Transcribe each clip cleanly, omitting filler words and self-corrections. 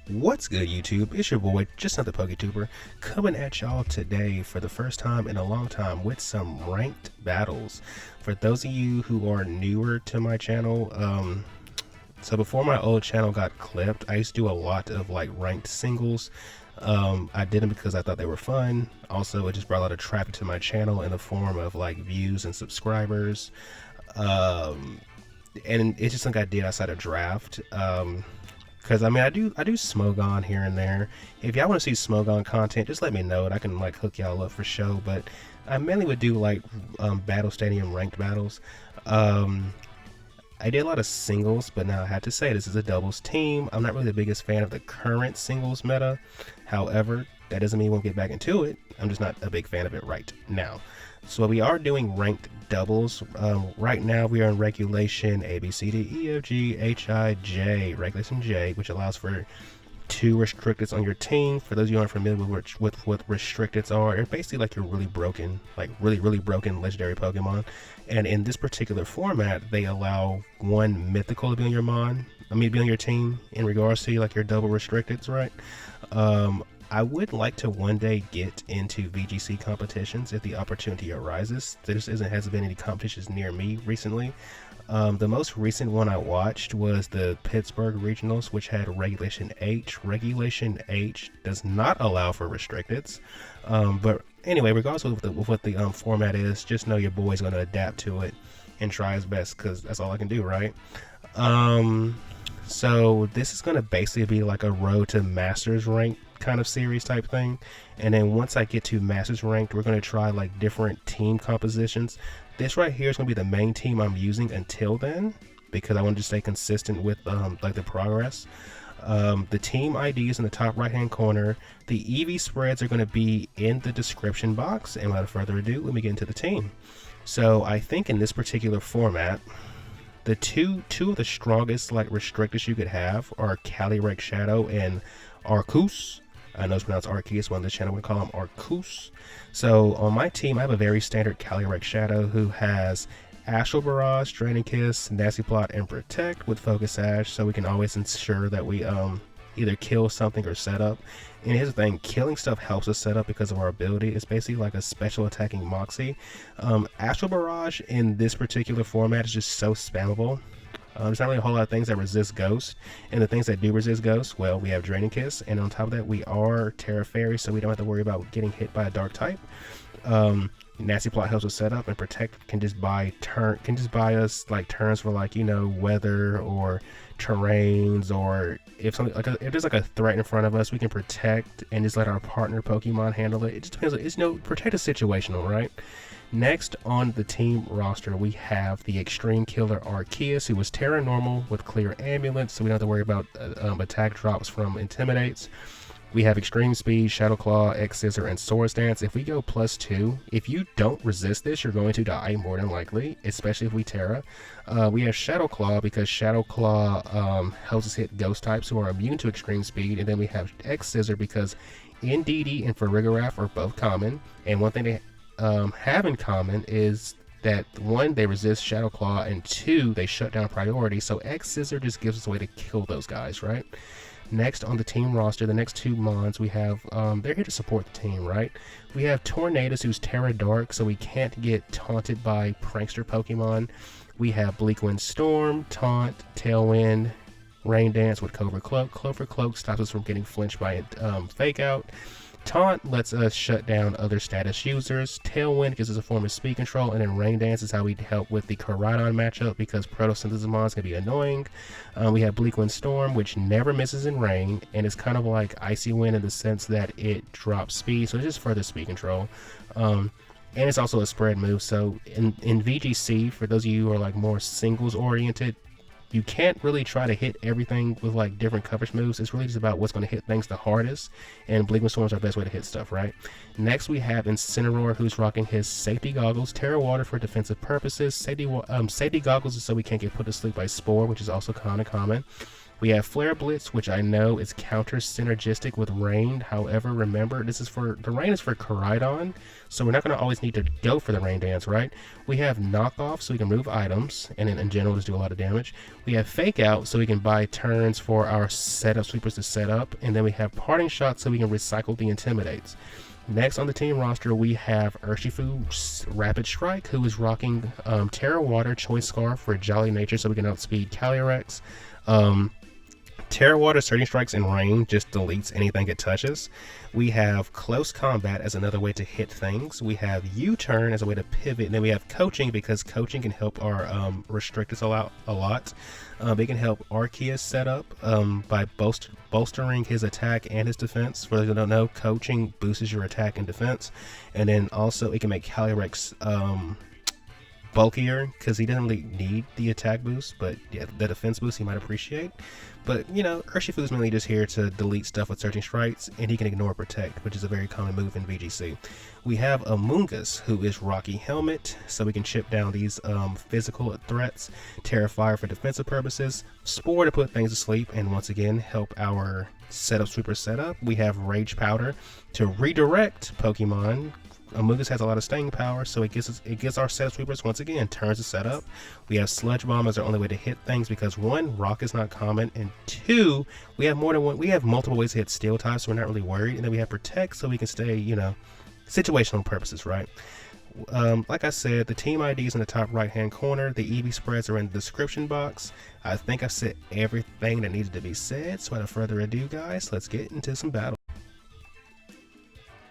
What's good, YouTube? It's your boy, just another PokeTuber, coming at y'all today for the first time in a long time with some ranked battles. For those of you who are newer to my channel, so before my old channel got clipped, I used to do a lot of like ranked singles. I did them because I thought they were fun. Also, it just brought a lot of traffic to my channel in the form of like views and subscribers. And it's just something I did outside of draft. Because I mean, I do Smogon here and there. If y'all want to see Smogon content, just let me know and I can like hook y'all up for show. But I mainly would do like Battle Stadium ranked battles. I did a lot of singles, but now I have to say this is a doubles team. I'm not really the biggest fan of the current singles meta. However, that doesn't mean we won't get back into it. I'm just not a big fan of it right now. So we are doing ranked doubles. Right now we are in regulation A, B, C, D, E, F, G, H, I, J, regulation J, which allows for 2 restricteds on your team. For those of you who aren't familiar with what restricteds are, they're basically like your really broken, like really broken legendary Pokemon. And in this particular format, they allow 1 mythical to be on your be on your team in regards to like your double restricteds, right? I would like to one day get into VGC competitions if the opportunity arises. There just hasn't been any competitions near me recently. The most recent one I watched was the Pittsburgh Regionals, which had Regulation H. Regulation H does not allow for restricteds. But anyway, regardless of what the format is, just know your boy's going to adapt to it and try his best, because that's all I can do, right? So this is going to basically be like a Road to Masters rank kind of series type thing. And then once I get to Masters ranked, we're going to try like different team compositions. This right here is going to be the main team I'm using until then, because I want to stay consistent with like the progress. The team ID is in the top right hand corner. The EV spreads are going to be in the description box. And without further ado, let me get into the team. So I think in this particular format, the two of the strongest like restrictors you could have are Calyrex-Shadow and Arceus. I know it's pronounced Arceus, one of the channel would call him Arceus. So on my team, I have a very standard Calyrex-Shadow who has Astral Barrage, Draining Kiss, Nasty Plot, and Protect with Focus Sash, so we can always ensure that we either kill something or set up. And here's the thing, killing stuff helps us set up because of our ability. It's basically like a special attacking Moxie. Astral Barrage in this particular format is just so spammable. There's not really a whole lot of things that resist Ghost, and the things that do resist Ghost, well, we have Draining Kiss, and on top of that, we are Tera Fairy, so we don't have to worry about getting hit by a Dark type. Nasty Plot helps us set up, and Protect can just buy us like turns for like, you know, weather or terrains, or if something like if there's like a threat in front of us, we can Protect and just let our partner Pokemon handle it. It just depends. It's Protect is situational, right? Next on the team roster, we have the Extreme Killer Arceus, who was Tera Normal with Clear Amulet, so we don't have to worry about attack drops from Intimidates. We have Extreme Speed, Shadow Claw, X-Scissor, and Swords Dance. If we go +2, if you don't resist this, you're going to die more than likely, especially if we Tera. We have Shadow Claw because Shadow Claw helps us hit Ghost types who are immune to Extreme Speed. And then we have X-Scissor because Indeedee and Farigiraf are both common. And one thing they have in common is that 1, they resist Shadow Claw, and 2, they shut down priority. So X-Scissor just gives us a way to kill those guys, right? Next on the team roster, the next 2 mons we have, they're here to support the team, right? We have Tornadus, who's Tera Dark, so we can't get taunted by Prankster Pokemon. We have Bleakwind Storm, Taunt, Tailwind, Rain Dance with Clover Cloak. Clover Cloak stops us from getting flinched by Fake Out. Taunt lets us shut down other status users. Tailwind gives us a form of speed control, and then Rain Dance is how we help with the Koraidon matchup because Photosynthesis mons can be annoying. We have Bleakwind Storm, which never misses in rain, and it's kind of like Icy Wind in the sense that it drops speed, so it's just further speed control. And it's also a spread move, so in VGC, for those of you who are like more singles oriented, you can't really try to hit everything with like different coverage moves. It's really just about what's going to hit things the hardest, and Bleakwind Storm is our best way to hit stuff, right? Next we have Incineroar, who's rocking his Safety Goggles, Tera Water for defensive purposes. Safety Goggles is so we can't get put to sleep by Spore, which is also kind of common. We have Flare Blitz, which I know is counter synergistic with Rain. However, remember, the Rain is for Koraidon, so we're not going to always need to go for the Rain Dance, right? We have Knockoff, so we can remove items, and in general just do a lot of damage. We have Fake Out, so we can buy turns for our setup sweepers to set up, and then we have Parting Shot, so we can recycle the Intimidates. Next on the team roster, we have Urshifu-Rapid-Strike, who is rocking Tera Water Choice Scarf for Jolly Nature, so we can outspeed Calyrex. Tera Water Surging Strikes in Rain just deletes anything it touches. We have Close Combat as another way to hit things. We have U-Turn as a way to pivot. And then we have Coaching, because Coaching can help our Restrictors out a lot. It can help Arceus set up by bolstering his attack and his defense. For those who don't know, Coaching boosts your attack and defense. And then also it can make Calyrex bulkier, because he doesn't really need the attack boost, but yeah, the defense boost he might appreciate. But you know, Urshifu is mainly just here to delete stuff with Surging Strikes, and he can ignore Protect, which is a very common move in VGC. We have Amoonguss, who is Rocky Helmet, so we can chip down these physical threats. Terrifier for defensive purposes. Spore to put things to sleep, and once again help our setup sweeper setup. We have Rage Powder to redirect Pokemon. Amoonguss has a lot of staying power, so it gets our setup sweepers once again turns to set up. We have Sludge Bomb as our only way to hit things, because 1, rock is not common, and 2, we have multiple ways to hit Steel types, so we're not really worried. And then we have Protect, so we can stay, you know, situational purposes, right? Like I said, the team ID is in the top right hand corner. The EV spreads are in the description box. I think I've said everything that needed to be said, so without further ado, guys, let's get into some battle.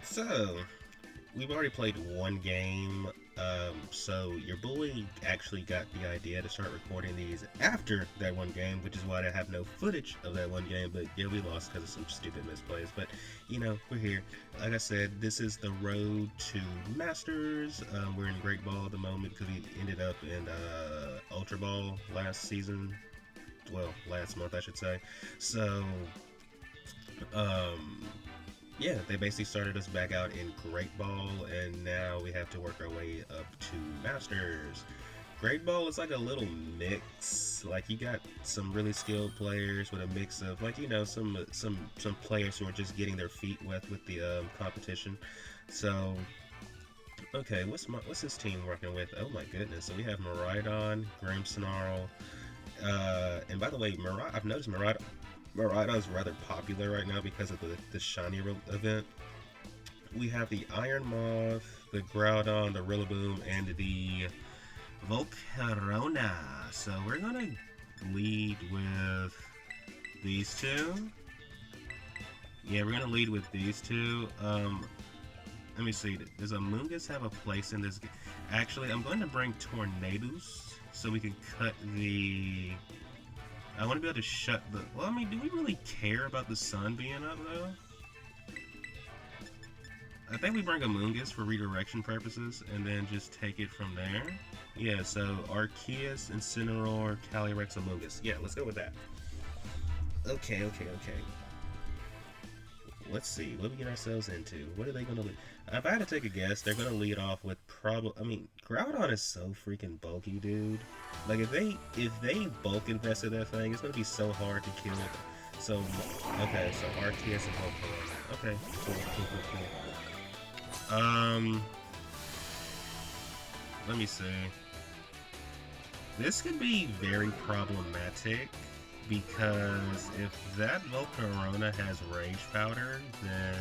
So we've already played one game, so your bully actually got the idea to start recording these after that one game, which is why I have no footage of that one game. But yeah, we lost because of some stupid misplays, but you know, we're here. Like I said, this is the road to Masters. We're in Great Ball at the moment because we ended up in Ultra Ball last season, well, last month I should say. So yeah, they basically started us back out in Great Ball, and now we have to work our way up to Masters. Great Ball is like a little mix. Like, you got some really skilled players with a mix of, like, you know, some players who are just getting their feet wet with the competition. So, okay, what's this team working with? Oh my goodness! So we have Miraidon, Grimmsnarl, and by the way, I've noticed Miraidon's rather popular right now because of the shiny event. We have the Iron Moth, the Groudon, the Rillaboom, and the Volcarona. So we're gonna lead with these two. Yeah, we're gonna lead with these two. Let me see. Does Amoonguss have a place in this game? Actually, I'm going to bring Tornadus so we can cut the. I want to be able to shut the... Well, I mean, do we really care about the sun being up, though? I think we bring Amoonguss for redirection purposes, and then just take it from there. Yeah, so Arceus, Incineroar, Calyrex, Amoonguss. Yeah, let's go with that. Okay. Let's see, what do we get ourselves into? What are they going to lead? If I had to take a guess, they're going to lead off with I mean, Groudon is so freaking bulky, dude. Like, if they bulk invested that thing, it's going to be so hard to kill it. So, okay, so Arceus and Volcarona. Okay, cool. Let me see. This could be very problematic, because if that Volcarona has Rage Powder, then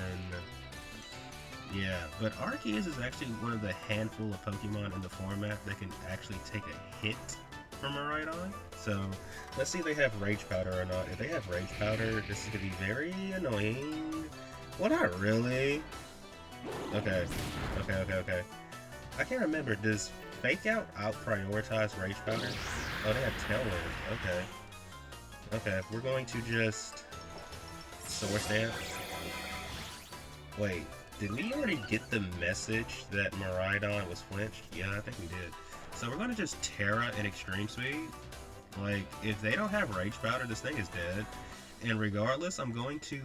yeah. But Arceus is actually one of the handful of Pokemon in the format that can actually take a hit from Miraidon. So let's see if they have Rage Powder or not. If they have Rage Powder, this is gonna be very annoying. Well, not really. Okay. I can't remember. Does Fake Out prioritize Rage Powder? Oh, they have Tailwind. Okay, we're going to just Source Dance. Wait, did we already get the message that Miraidon was flinched? Yeah, I think we did. So we're going to just Tera in Extreme Speed. Like, if they don't have Rage Powder, this thing is dead. And regardless, I'm going to...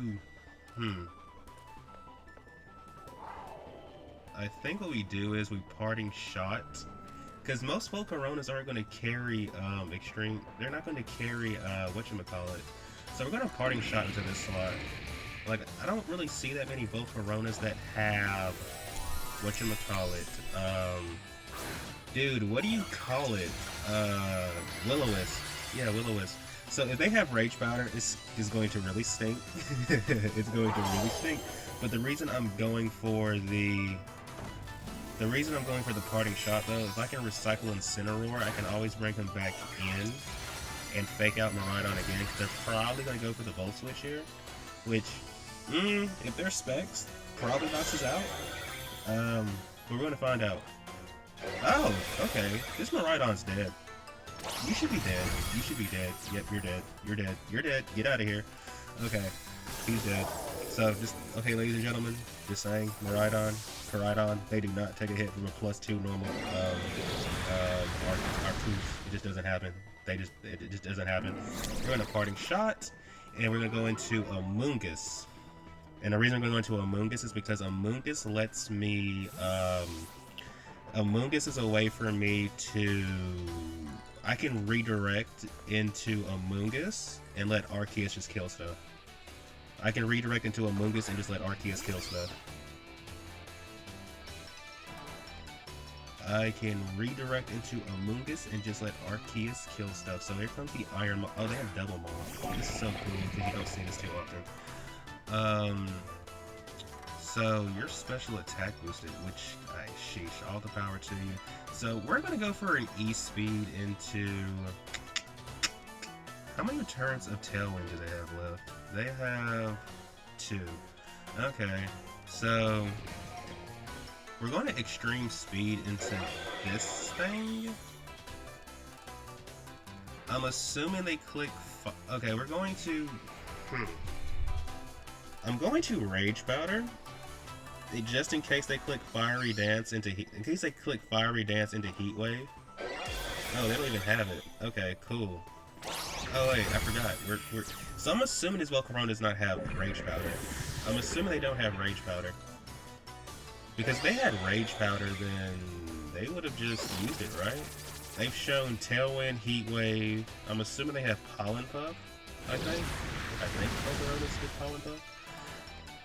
I think what we do is we Parting Shot. Because most Volcaronas aren't going to carry extreme... They're not going to carry, whatchamacallit. So we're going to Parting Shot into this slot. Like, I don't really see that many Volcaronas that have, whatchamacallit, dude, what do you call it? Will-O-Wisp. Yeah, Will-O-Wisp. So if they have Rage Powder, it's going to really stink. It's going to really stink. But the reason I'm going for the Parting Shot, though, if I can recycle Incineroar, I can always bring him back in and fake out Miraidon again, because they're probably going to go for the Volt Switch here, which, if they're specs, probably knocks us out. But we're going to find out. Oh, okay. This Miraidon's dead. You should be dead. You should be dead. Yep, you're dead. You're dead. You're dead. Get out of here. Okay. He's dead. So, just, okay, ladies and gentlemen, just saying, Miraidon, they do not take a hit from a +2 normal, Arceus. It just doesn't happen. It just doesn't happen. We're going to Parting Shot, and we're going to go into Amoonguss. And the reason we're going to Amoonguss is because Amoonguss lets me, Amoonguss is a way for me to, I can redirect into Amoonguss and let Arceus just kill stuff. I can redirect into Amoonguss and just let Arceus kill stuff. I can redirect into Amoonguss and just let Arceus kill stuff. So here comes the Iron Maw. Oh, they have Double Maw. This is so cool because you don't see this too often. So your special attack boosted, which, sheesh, all the power to you. So we're going to go for an E-Speed into... How many returns of Tailwind do they have left? They have 2. Okay, so we're going to Extreme Speed into this thing. I'm assuming they click... Okay, we're going to... I'm going to Rage Powder. Just in case they click Fiery Dance into Heat... In case they click Fiery Dance into Heat Wave. Oh, they don't even have it. Okay, cool. Oh wait, I forgot. So I'm assuming this Volcarona does not have Rage Powder. I'm assuming they don't have Rage Powder. Because if they had Rage Powder, then they would have just used it, right? They've shown Tailwind, Heat Wave. I'm assuming they have Pollen Puff, I think. I think Volcaronas get Pollen Puff.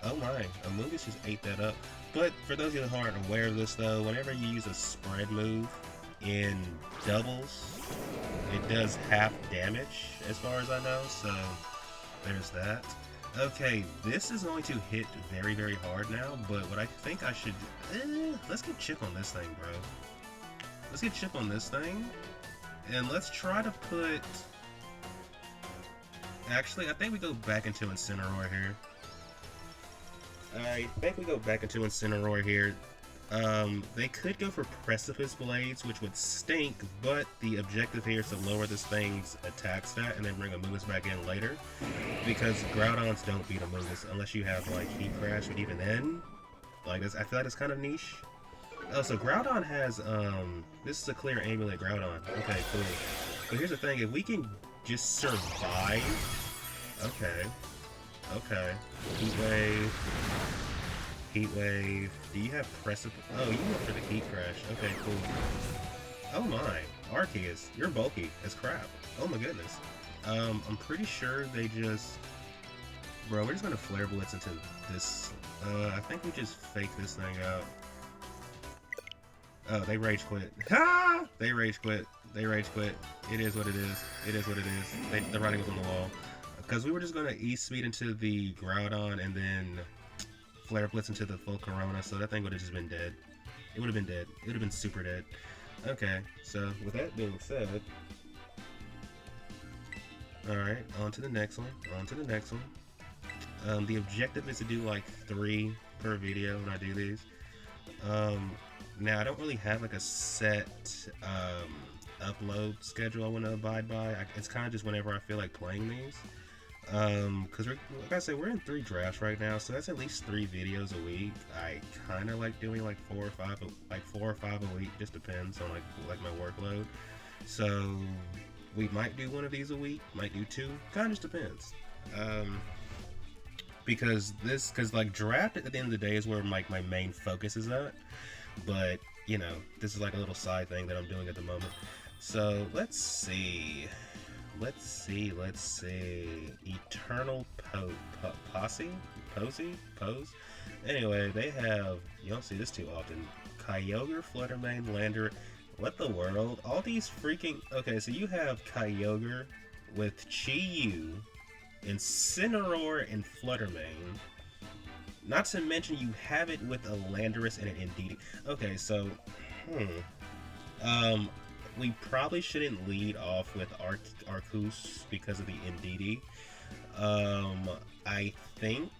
Oh my, Amoonguss just ate that up. But for those of you who aren't aware of this though, whenever you use a spread move in doubles, it does half damage as far as I know, so there's that. Okay, this is going to hit very, very hard now, but what I think I should... let's get Chip on this thing, bro. Let's get Chip on this thing, and let's try to put... Actually, I think we go back into Incineroar here. I think we go back into Incineroar here. They could go for Precipice Blades, which would stink, but the objective here is to lower this thing's attack stat and then bring Amoonguss back in later. Because Groudons don't beat Amoonguss unless you have, like, Heat Crash, but even then, like, I feel like it's kind of niche. Oh, so Groudon has, this is a clear Amulet Groudon. Okay, cool. But here's the thing, if we can just survive... Okay. Okay. Heat Wave. Heat Wave. Do you have Precipice? Oh, you went for the Heat Crash. Okay, cool. Oh my. Arceus, you're bulky as crap. Oh my goodness. I'm pretty sure they just... Bro, we're just gonna Flare Blitz into this. I think we just fake this thing out. Oh, they Rage Quit. Ha! They Rage Quit. They Rage Quit. It is what it is. It is what it is. The writing was on the wall. Because we were just gonna E-Speed into the Groudon and then Flare Blitz into the Volcarona, so that thing would have just been dead. It would have been dead. It would have been super dead. Okay, so with that being said, alright, on to the next one. On to the next one. The objective is to do like 3 per video when I do these. Now I don't really have like a set upload schedule I want to abide by. It's kind of just whenever I feel like playing these. Because like I said, we're in 3 drafts right now, so that's at least 3 videos a week. I kind of like doing like 4 or 5 a week. Just depends on like my workload. So we might do 1 of these a week, might do 2. Kind of just depends. Because like draft at the end of the day is where like my main focus is at. But you know, this is like a little side thing that I'm doing at the moment. So let's see. let's see. Eternal Pose? Anyway, they have, you don't see this too often, Kyogre, Fluttermane, Landorus. What the world? All these freaking... Okay, so you have Kyogre with Chi-Yu, Incineroar, and Fluttermane. Not to mention you have it with a Landorus and an Indeedee. Okay, so... we probably shouldn't lead off with Arceus because of the Indeedee. I think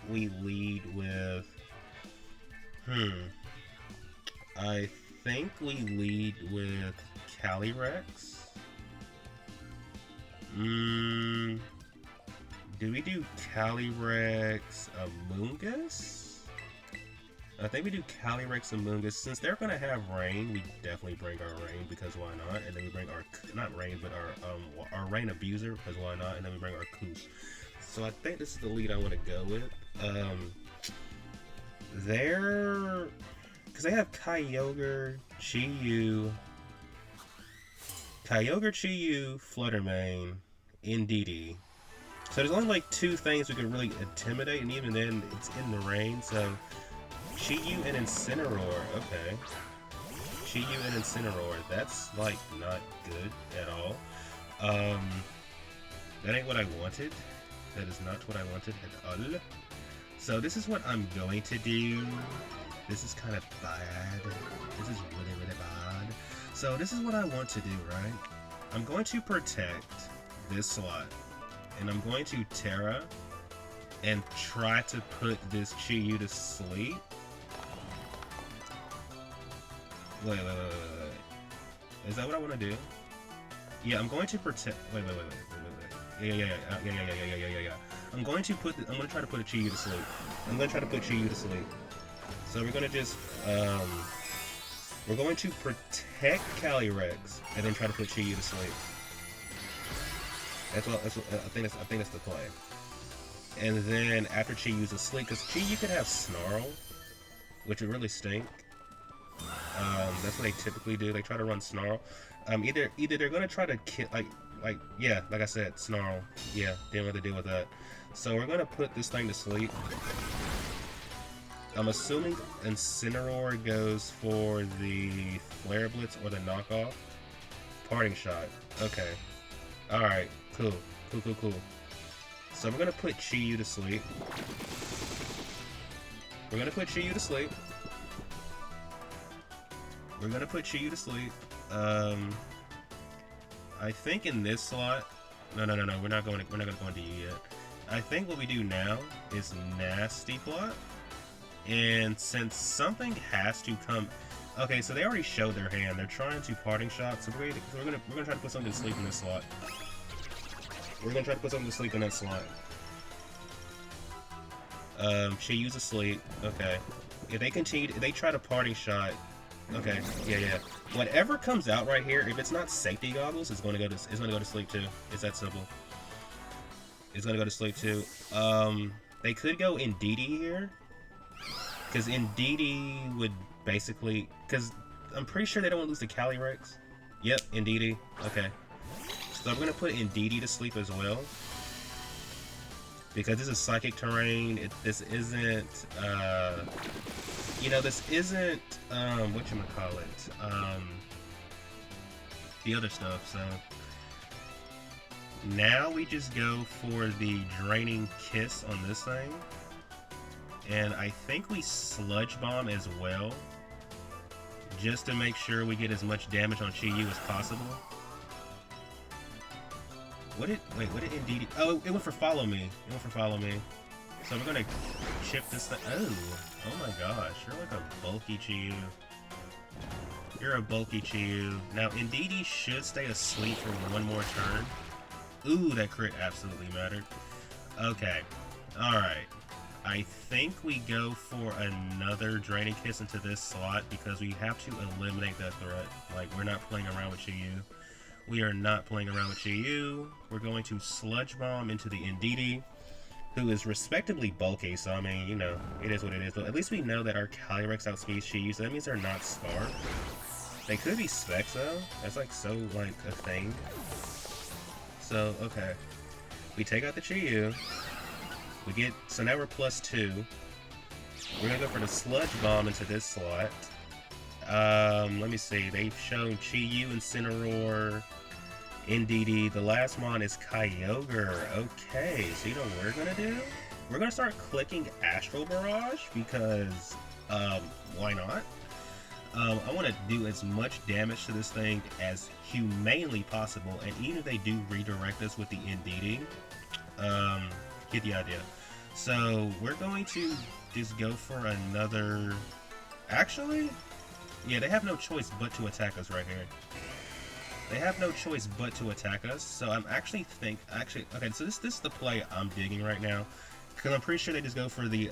we lead with... I think we lead with Calyrex. Do we do Calyrex Amoonguss? I think we do Calyrex Amoonguss. Since they're gonna have Rain, we definitely bring our Rain because why not? And then we bring our not Rain, but our Rain Abuser because why not? And then we bring our Arceus. So I think this is the lead I want to go with. Because they have Kyogre, Chi-Yu, Fluttermane, Indeedee. So there's only like 2 things we can really intimidate, and even then it's in the rain. So Chi-Yu and Incineroar, okay. Chi-Yu and Incineroar, that's like not good at all. That ain't what I wanted. That is not what I wanted at all. So this is what I'm going to do. This is kind of bad. This is really, really bad. So this is what I want to do, right? I'm going to protect this slot. And I'm going to Tera and try to put this Chi-Yu to sleep. Wait. Is that what I want to do? Yeah, I'm going to protect... Wait. Yeah. I'm going to try to put a Chi-Yu to sleep. So we're gonna just we're going to protect Calyrex and then try to put Chi-Yu to sleep. That's what I think that's the play. And then after Chi-Yu's asleep, because Chi-Yu could have Snarl, which would really stink. That's what they typically do. They try to run Snarl. Either they're gonna try to kill like I said, Snarl. Yeah, didn't have to deal with that. So we're gonna put this thing to sleep. I'm assuming Incineroar goes for the Flare Blitz or the knockoff. Parting Shot. Okay. Alright, cool. So we're gonna put Chi-Yu to sleep. I think in this slot... No, we're not gonna go into you yet. I think what we do now is Nasty Plot. And since something has to come... Okay, so they already showed their hand. They're trying to Parting Shot, so we're gonna try to put something to sleep in this slot. Chi-Yu's asleep. Okay. If they try to Parting Shot... Okay, yeah. Whatever comes out right here, if it's not Safety Goggles, it's gonna go to sleep too. It's that simple. It's gonna go to sleep too. They could go Indeedee here. Because Indeedee would basically... Because I'm pretty sure they don't want to lose to Calyrex. Yep, Indeedee. Okay. So I'm going to put Indeedee to sleep as well. Because this is Psychic Terrain. This isn't... this isn't... whatchamacallit? The other stuff, so... Now we just go for the Draining Kiss on this thing. And I think we Sludge Bomb as well, just to make sure we get as much damage on Chi-Yu as possible. What did Indeedee... Oh, it went for Follow Me. So we're gonna chip this thing. Oh my gosh, you're like a bulky Chi-Yu. Now Indeedee should stay asleep for one more turn. Ooh, that crit absolutely mattered. Okay, alright. I think we go for another Draining Kiss into this slot because we have to eliminate that threat. Like, we're not playing around with Chi-Yu. We're going to Sludge Bomb into the Indeedee, who is respectably bulky, so I mean, it is what it is. But at least we know that our Calyrex outspeeds Chi-Yu, so that means they're not Scarf. They could be Specs, though. That's, like, so, like, a thing. So, okay. We take out the Chi-Yu. We get, so now we're +2. We're gonna go for the Sludge Bomb into this slot. Let me see. They've shown Chi-Yu, Incineroar, NDD. The last mon is Kyogre. Okay, so you know what we're gonna do? We're gonna start clicking Astral Barrage because, why not? I want to do as much damage to this thing as humanely possible, and even if they do redirect us with the NDD, get the idea. So we're going to just go for another... Actually, yeah, they have no choice but to attack us right here. They have no choice but to attack us, so I'm okay, so this is the play I'm digging right now, because I'm pretty sure they just go for the,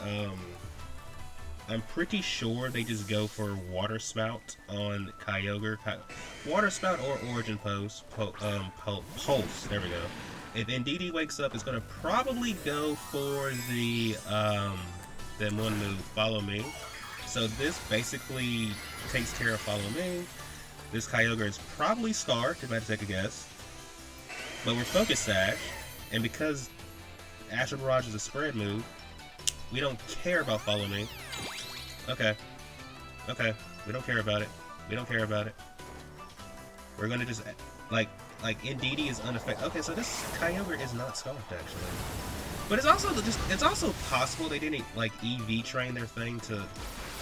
I'm pretty sure they just go for Water Spout on Kyogre. Water Spout or Origin Pulse. There we go. If NDD wakes up, it's going to probably go for the that one move, Follow Me. So this basically takes Tera Follow Me. This Kyogre is probably Scarred, if I had to take a guess. But we're Focus Sash, and because Astral Barrage is a spread move, we don't care about Follow Me. Okay. Okay. We don't care about it. We don't care about it. We're gonna just, like NDD is unaffected. Okay, so this Kyogre is not Scarfed, actually. But it's also possible they didn't, like, EV train their thing to...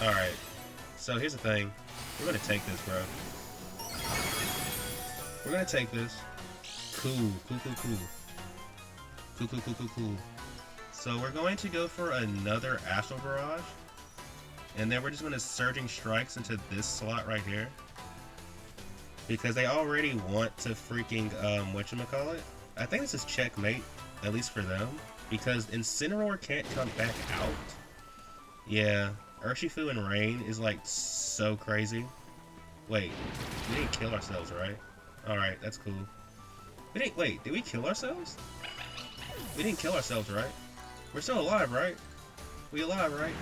Alright. So here's the thing. We're gonna take this, bro. We're gonna take this. Cool. Cool. So we're going to go for another Astral Barrage. And then we're just going to Surging Strikes into this slot right here. Because they already want to freaking, whatchamacallit? I think this is checkmate, at least for them. Because Incineroar can't come back out. Yeah, Urshifu and Rain is like so crazy. Wait, we didn't kill ourselves, right? Alright, that's cool. Wait, did we kill ourselves? We didn't kill ourselves, right? We're still alive, right? We alive, right?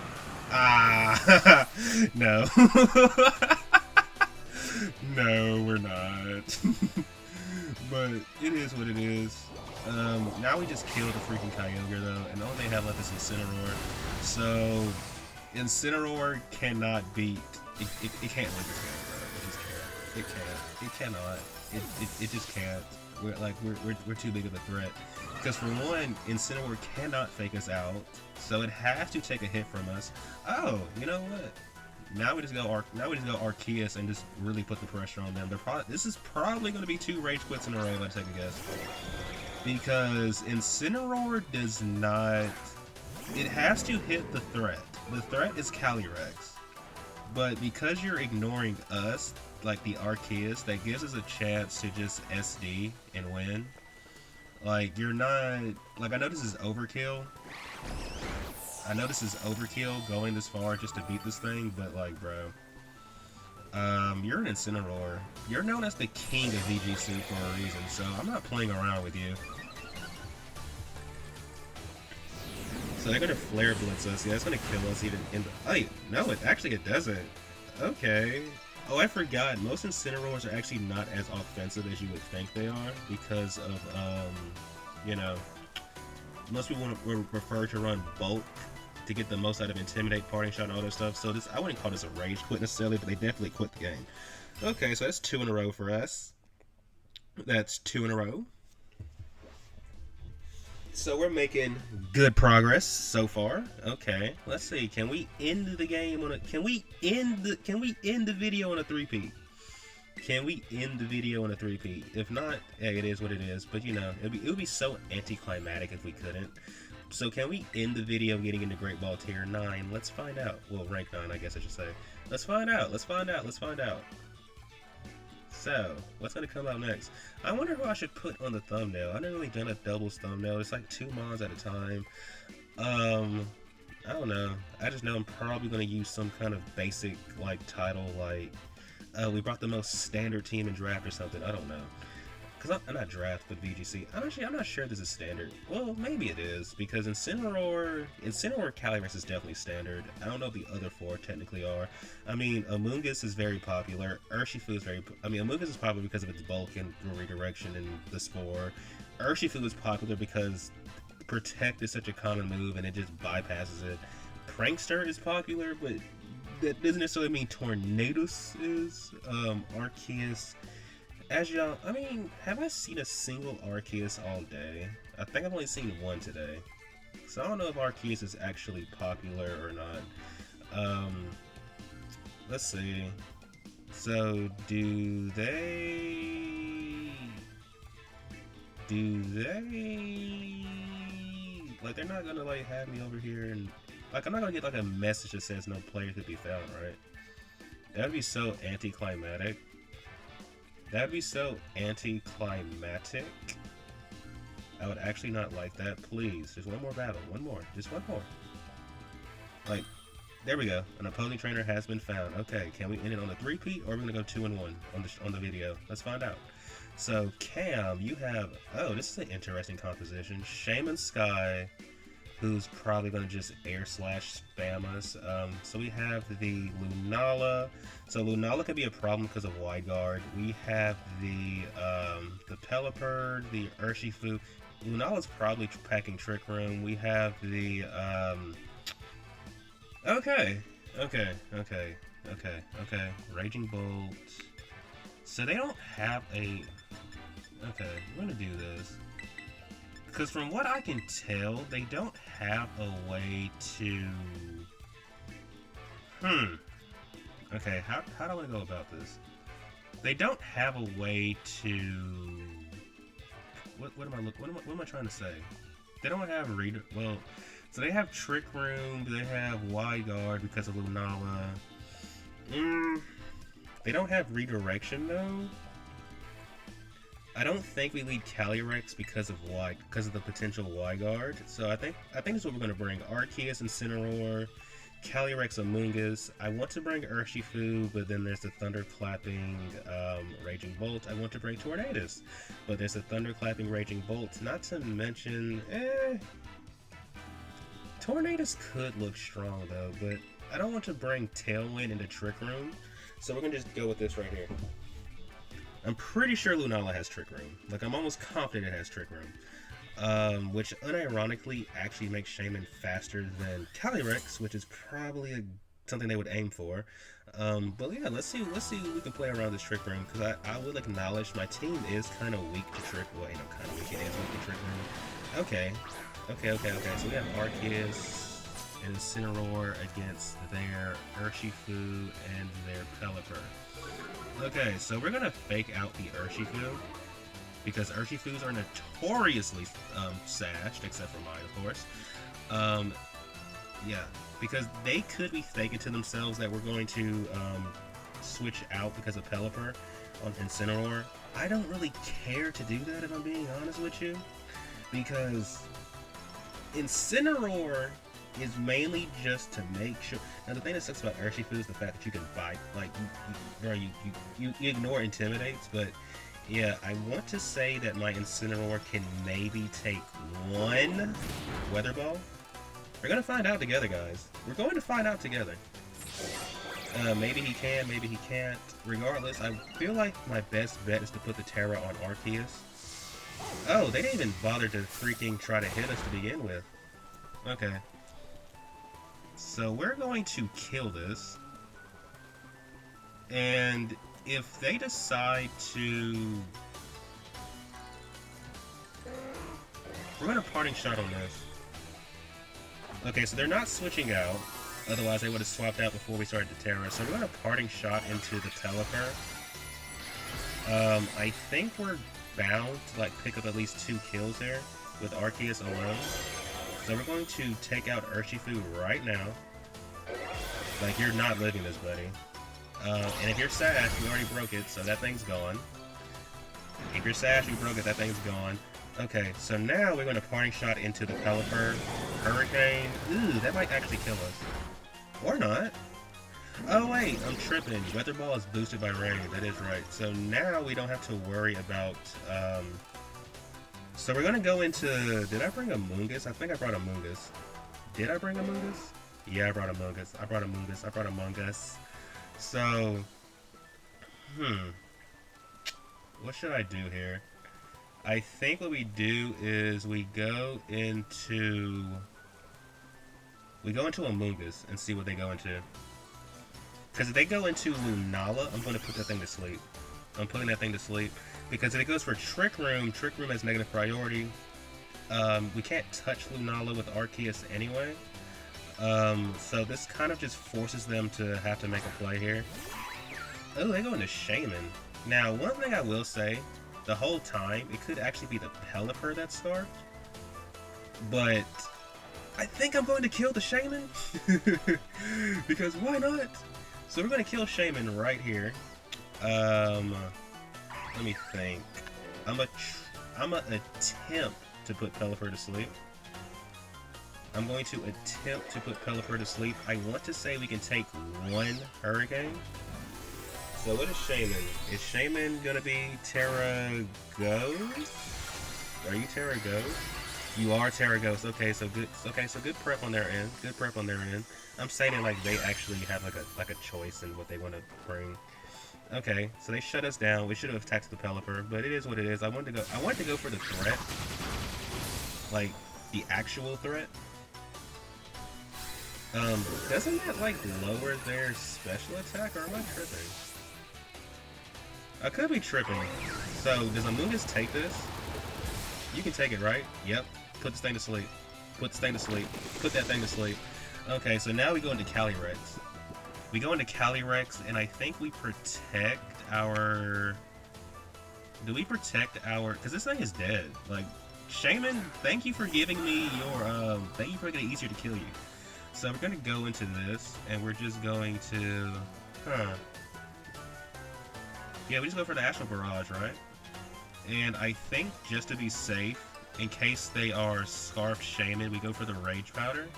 Ah, no. No, we're not. But it is what it is. Now we just killed the freaking Kyogre, though, and all they have left is Incineroar. So, Incineroar cannot beat... It can't win this game, bro. It just can't. It can't. It cannot. It just can't. We're too big of a threat. Because for one, Incineroar cannot fake us out, so it has to take a hit from us. Oh, you know what? Now we just go Arceus and just really put the pressure on them. This is probably going to be 2 Rage Quits in a row, if I take a guess. Because Incineroar does not... It has to hit the threat. The threat is Calyrex. But because you're ignoring us, like the Arceus, that gives us a chance to just SD and win. Like, you're not... Like, I know this is overkill. I know this is overkill going this far just to beat this thing, but, like, bro. You're an Incineroar. You're known as the king of VGC for a reason, so I'm not playing around with you. So they're gonna Flare Blitz us. Yeah, it's gonna kill us even in the... Oh, no, it doesn't. Okay. Oh, I forgot. Most Incineroars are actually not as offensive as you would think they are because of, you know, most people would prefer to run bulk to get the most out of Intimidate, Parting Shot, and all that stuff. So this, I wouldn't call this a Rage Quit necessarily, but they definitely quit the game. Okay, so that's 2 in a row for us. That's 2 in a row. So we're making good progress so far. Okay, let's see. Can we end the game on a? Can we end the video on a 3-peat? Can we end the video on a 3-peat? If not, hey, it is what it is. But you know, it would be so anticlimactic if we couldn't. So can we end the video getting into Great Ball Tier 9? Let's find out. Well, rank 9, I guess I should say. Let's find out. Let's find out. Let's find out. So, what's going to come out next? I wonder who I should put on the thumbnail. I've never really done a doubles thumbnail. It's like 2 mods at a time. I don't know. I just know I'm probably going to use some kind of basic, like, title, like, we brought the most standard team in draft or something. I don't know. Because I'm not draft, but VGC. I'm not sure this is standard. Well, maybe it is, because Incineroar Calyrex is definitely standard. I don't know if the other 4 technically are. I mean, Amoonguss is very popular. Urshifu is Amoonguss is popular because of its bulk and redirection and the Spore. Urshifu is popular because Protect is such a common move and it just bypasses it. Prankster is popular, but that doesn't necessarily mean Tornadus is. Arceus. As y'all, I mean, have I seen a single Arceus all day? I think I've only seen one today. So I don't know if Arceus is actually popular or not. Let's see. So do they like, they're not gonna like have me over here and like, I'm not gonna get like a message that says no player could be found, right? That would be so anticlimactic. That would be so anticlimactic. I would actually not like that. Please, just one more battle. One more. Just one more. Like, there we go. An opposing trainer has been found. Okay, can we end it on a 3-peat, or are we gonna go 2-1 on the video? Let's find out. So, Cam, you have... Oh, this is an interesting composition. Shaman Sky, who's probably gonna just air slash spam us. So we have the Lunala. So Lunala could be a problem because of Wide Guard. We have the Pelipper, the Urshifu. Lunala's probably packing Trick Room. We have the Okay. Raging Bolt. So they don't have a... Okay, we're gonna do this. Because from what I can tell, they don't have a way to... Okay, how do I go about this? They don't have a way to... What am I trying to say? They don't have read... Well, so they have Trick Room, they have Wide Guard because of Lunala. They don't have Redirection, though. I don't think we lead Calyrex because of the potential Wide Guard. So I think this is what we're gonna bring. Arceus, Incineroar, Calyrex, Amoonguss. I want to bring Urshifu, but then there's the Thunderclapping Raging Bolt. I want to bring Tornadus, but there's the Thunderclapping Raging Bolt. Not to mention, Tornadus could look strong though, but I don't want to bring Tailwind into Trick Room. So we're gonna just go with this right here. I'm pretty sure Lunala has Trick Room. Like, I'm almost confident it has Trick Room. Which, unironically, actually makes Shaman faster than Calyrex, which is probably something they would aim for. But yeah, let's see if we can play around this Trick Room, because I will acknowledge my team is kind of weak to Trick. Well, you know, kind of weak. It is weak to Trick Room. Okay. So we have Arceus and Incineroar against their Urshifu and their Pelipper. Okay, so we're gonna fake out the Urshifu, because Urshifus are notoriously sashed, except for mine, of course. Yeah, because they could be faking to themselves that we're going to switch out because of Pelipper on Incineroar. I don't really care to do that, if I'm being honest with you, because Incineroar is mainly just to make sure. Now the thing that sucks about Urshifu is the fact that you can buy, like, you ignore Intimidates, but yeah, I want to say that my Incineroar can maybe take one Weather Ball. We're gonna find out together, guys. We're going to find out together. Maybe he can, maybe he can't. Regardless, I feel like my best bet is to put the Tera on Arceus. Oh, they didn't even bother to freaking try to hit us to begin with. Okay. So we're going to kill this, and if they decide to... We're going to Parting Shot on this. Okay, so they're not switching out, otherwise they would have swapped out before we started the Tera, so we're going to Parting Shot into the Pelipper. I think we're bound to like pick up at least 2 kills there with Arceus alone. So we're going to take out Urshifu right now. Like, you're not living this, buddy. And if you're Sash, we already broke it, so that thing's gone. If you're Sash, we broke it, that thing's gone. Okay, so now we're going to Parting Shot into the Pelipper. Hurricane. Ooh, that might actually kill us. Or not. Oh wait, I'm tripping. Weather Ball is boosted by rain, that is right. So now we don't have to worry about... So we're gonna go into... Did I bring Amoonguss? I think I brought Amoonguss. Did I bring Amoonguss? Yeah, I brought Amoonguss. I brought Amoonguss. So... What should I do here? I think what we do is we go into Amoonguss and see what they go into. Because if they go into Lunala, I'm going to put that thing to sleep. I'm putting that thing to sleep. Because if it goes for Trick Room has negative priority. We can't touch Lunala with Arceus anyway. So this kind of just forces them to have to make a play here. Oh, they go into Shaman. Now, one thing I will say, the whole time, it could actually be the Pelipper that scarfed. But I think I'm going to kill the Shaman. Because why not? So we're going to kill Shaman right here. Let me think. I'm gonna attempt to put Pelipper to sleep. I'm going to attempt to put Pelipper to sleep. I want to say we can take one Hurricane. So what is Shaman? Is Shaman gonna be Tera Ghost? Are you Tera Ghost? You are Tera Ghost. Okay, so good. Okay, so good prep on their end. Good prep on their end. I'm saying it like they actually have like a choice in what they want to bring. Okay, so they shut us down. We should have attacked the Pelipper, but it is what it is. I wanted to go for the threat, like the actual threat. Doesn't that like lower their special attack, or am I tripping? I could be tripping. So does Amulet take this? You can take it, right? Yep. Put this thing to sleep. Put this thing to sleep. Put that thing to sleep. Okay, so now we go into Calyrex. We go into Calyrex, and I think we protect our... Do we protect our... Because this thing is dead. Like, Shaman, thank you for giving me your... Thank you for making it easier to kill you. So we're going to go into this, and we're just going to... Yeah, we just go for the Astral Barrage, right? And I think just to be safe, in case they are Scarf Shaman, we go for the Rage Powder.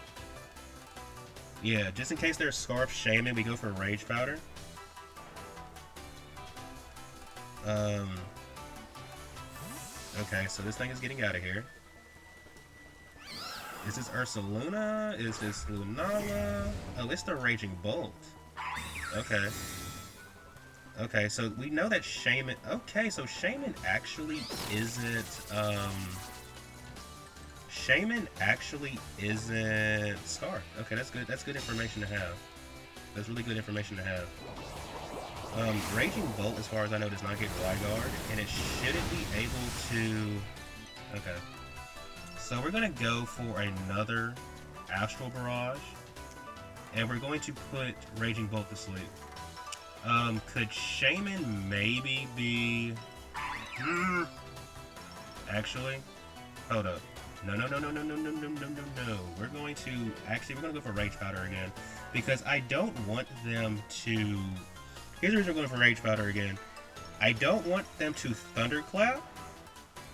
Yeah, just in case they're Scarf Shaman, we go for Rage Powder. Okay, so this thing is getting out of here. Is this Ursaluna? Is this Lunala? Oh, it's the Raging Bolt. Okay. Okay, so we know that Shaman... Okay, so Shaman actually isn't... Shaman actually isn't Scarf. Okay, that's good. That's good information to have. That's really good information to have. Raging Bolt, as far as I know, does not get Ryguard, and it shouldn't be able to... Okay. So we're going to go for another Astral Barrage, and we're going to put Raging Bolt to sleep. Could Shaman maybe be... Actually, hold up. No. We're going to... Actually, we're going to go for Rage Powder again, because I don't want them to... Here's the reason we're going for Rage Powder again. I don't want them to Thunderclap,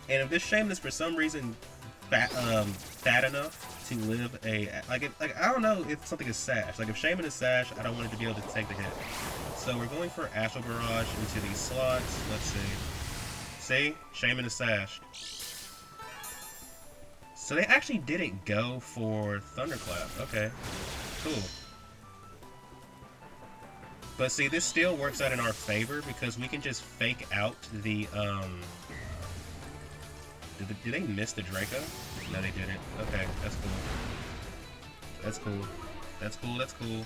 and if this Shaman is for some reason fat enough to live a... Like I don't know if something is Sash. Like, if Shaman is Sash, I don't want it to be able to take the hit. So we're going for Astral Barrage into these slots. Let's see. See? Shaman is Sashed. So they actually didn't go for Thunderclap. Okay. Cool. But see, this still works out in our favor because we can just fake out the, Did they miss the Draco? No, they didn't. Okay, that's cool. That's cool. That's cool, that's cool.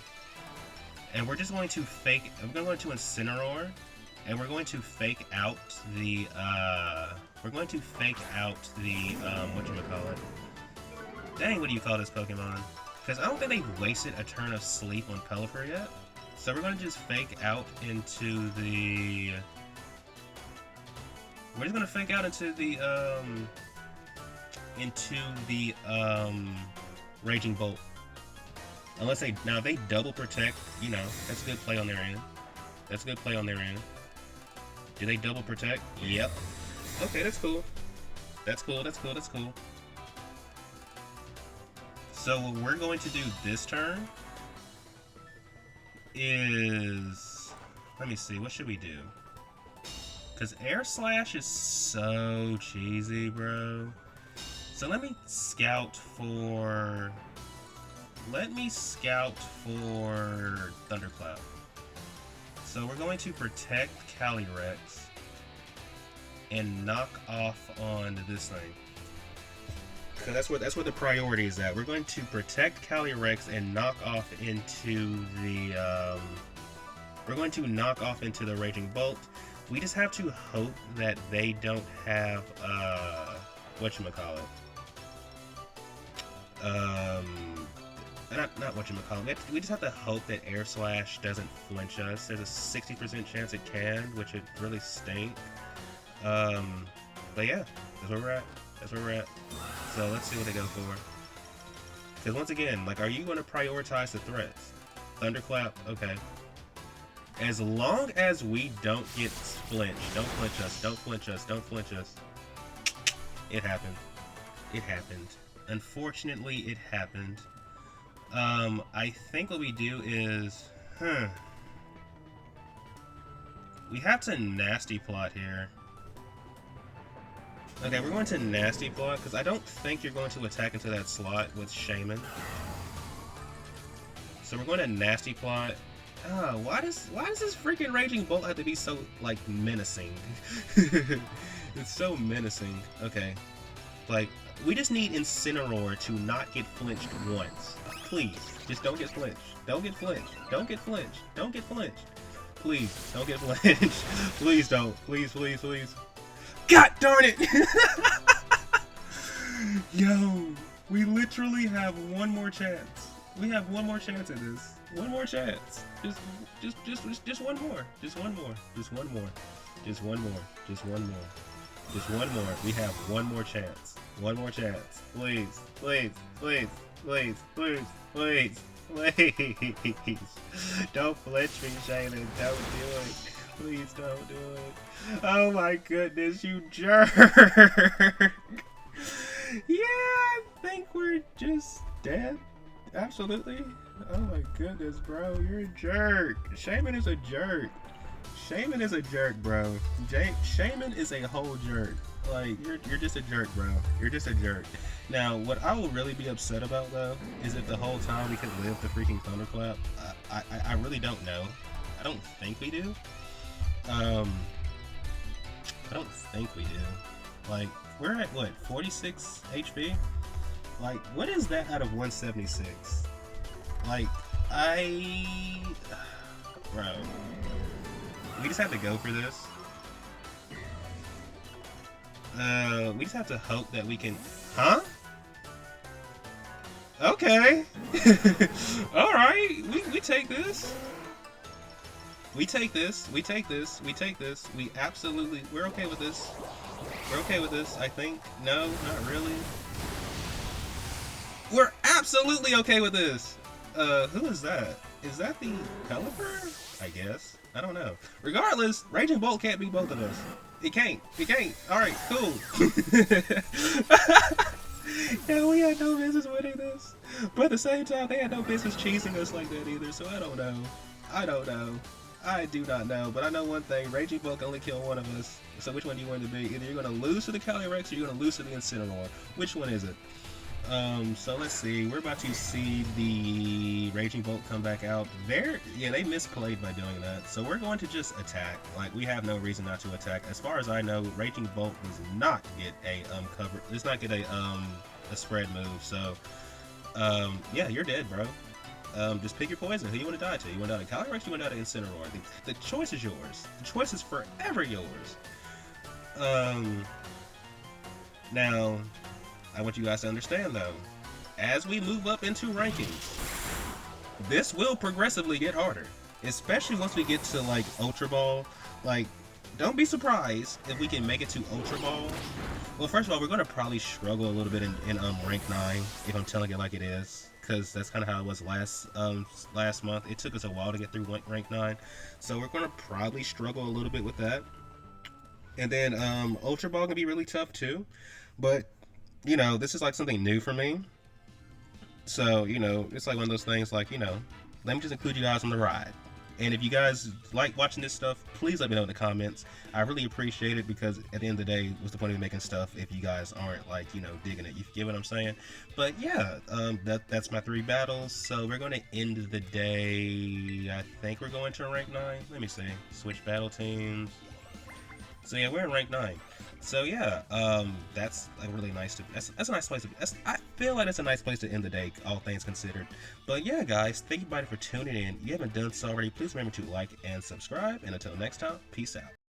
And we're just going to fake... We're going to Incineroar, and we're going to fake out the, We're going to fake out the, whatchamacallit. Dang, what do you call this Pokemon? Because I don't think they've wasted a turn of sleep on Pelipper yet. So we're going to just fake out into the... We're just going to fake out into the, Raging Bolt. Unless they... Now, if they double protect, you know, that's a good play on their end. That's a good play on their end. Do they double protect? Yep. Okay, that's cool. That's cool, that's cool, that's cool. So what we're going to do this turn is... Let me see, what should we do? Because Air Slash is so cheesy, bro. So let me scout for... Let me scout for Thunderclap. So we're going to protect Calyrex. and knock off on this thing. Because that's where the priority is at. We're going to protect Calyrex and knock off into the we're going to knock off into the Raging Bolt. We just have to hope that they don't have whatchamacallit. Not whatchamacallit. We just have to hope that Air Slash doesn't flinch us. There's a 60% chance it can, which would really stink. But yeah, that's where we're at. That's where we're at. So let's see what they go for. Because once again, like, are you going to prioritize the threats? Thunderclap? Okay. As long as we don't get flinched, don't flinch us, don't flinch us, don't flinch us. It happened. It happened. Unfortunately, it happened. I think what we do is, we have to nasty plot here. Okay, we're going to nasty plot because I don't think you're going to attack into that slot with Shaman. So we're going to nasty plot. Oh, why does this freaking Raging Bolt have to be so, like, menacing? It's so menacing. Okay. Like, we just need Incineroar to not get flinched once. Please. Just don't get flinched. Don't get flinched. Don't get flinched. Don't get flinched. Please, don't get flinched. Please don't. Please, please, please. God darn it! Yo, we literally have one more chance. We have one more chance at this. One more chance. Just one more. Just one more. Just one more. Just one more. Just one more. Just one more. We have one more chance. One more chance. Please. Please. Please. Please. Please. Please. Please. Don't flinch me, Shaman. Don't do it. Please don't do it. Oh my goodness, you jerk. Yeah, I think we're just dead. Absolutely. Oh my goodness, bro. You're a jerk. Shaman is a jerk. Shaman is a jerk, bro. Shaman is a whole jerk. Like, you're just a jerk, bro. You're just a jerk. Now, what I will really be upset about, though, is if the whole time we could live the freaking Thunderclap. I really don't know. I don't think we do. I don't think we do. Like, we're at, what, 46 HP? Like, what is that out of 176? Like, bro. We just have to go for this. We just have to hope that we can... Huh? Okay. Alright, we take this. We take this. We take this. We take this. We absolutely... We're okay with this. We're okay with this, I think. No, not really. We're absolutely okay with this. Who is that? Is that the Pelipper? I guess. I don't know. Regardless, Raging Bolt can't beat both of us. It can't. It can't. Alright, cool. Yeah, we had no business winning this. But at the same time, they had no business cheesing us like that either, so I don't know. I don't know. I do not know, but I know one thing. Raging Bolt can only kill one of us. So which one do you want to be? Either you're going to lose to the Calyrex or you're going to lose to the Incineroar. Which one is it? So let's see. We're about to see the Raging Bolt come back out. Yeah, they misplayed by doing that. So we're going to just attack. Like, we have no reason not to attack. As far as I know, Raging Bolt does not get a cover. Does not get a spread move. So yeah, you're dead, bro. Just pick your poison. Who you want to die to? You want to die to Calyrex? You want to die to Incineroar? The choice is yours. The choice is forever yours. Now, I want you guys to understand, though, as we move up into rankings, this will progressively get harder, especially once we get to, like, Ultra Ball. Like, don't be surprised if we can make it to Ultra Ball. Well, first of all, we're going to probably struggle a little bit in Rank 9, if I'm telling it like it is, because that's kind of how it was last month. It took us a while to get through Rank 9, so we're going to probably struggle a little bit with that. And then Ultra Ball can be really tough, too, but you know, this is like something new for me. So, you know, it's like one of those things like, you know, let me just include you guys on the ride. And if you guys like watching this stuff, please let me know in the comments. I really appreciate it because at the end of the day, what's the point of making stuff if you guys aren't, like, you know, digging it? You get what I'm saying? But yeah, that's my 3 battles. So we're going to end the day, I think we're going to rank 9. Let me see. Switch battle teams. So yeah, we're in rank 9. So yeah, that's a really nice that's a nice place to I feel like that's a nice place to end the day, all things considered. But yeah, guys, thank you everybody for tuning in. If you haven't done so already, please remember to like and subscribe. And until next time, peace out.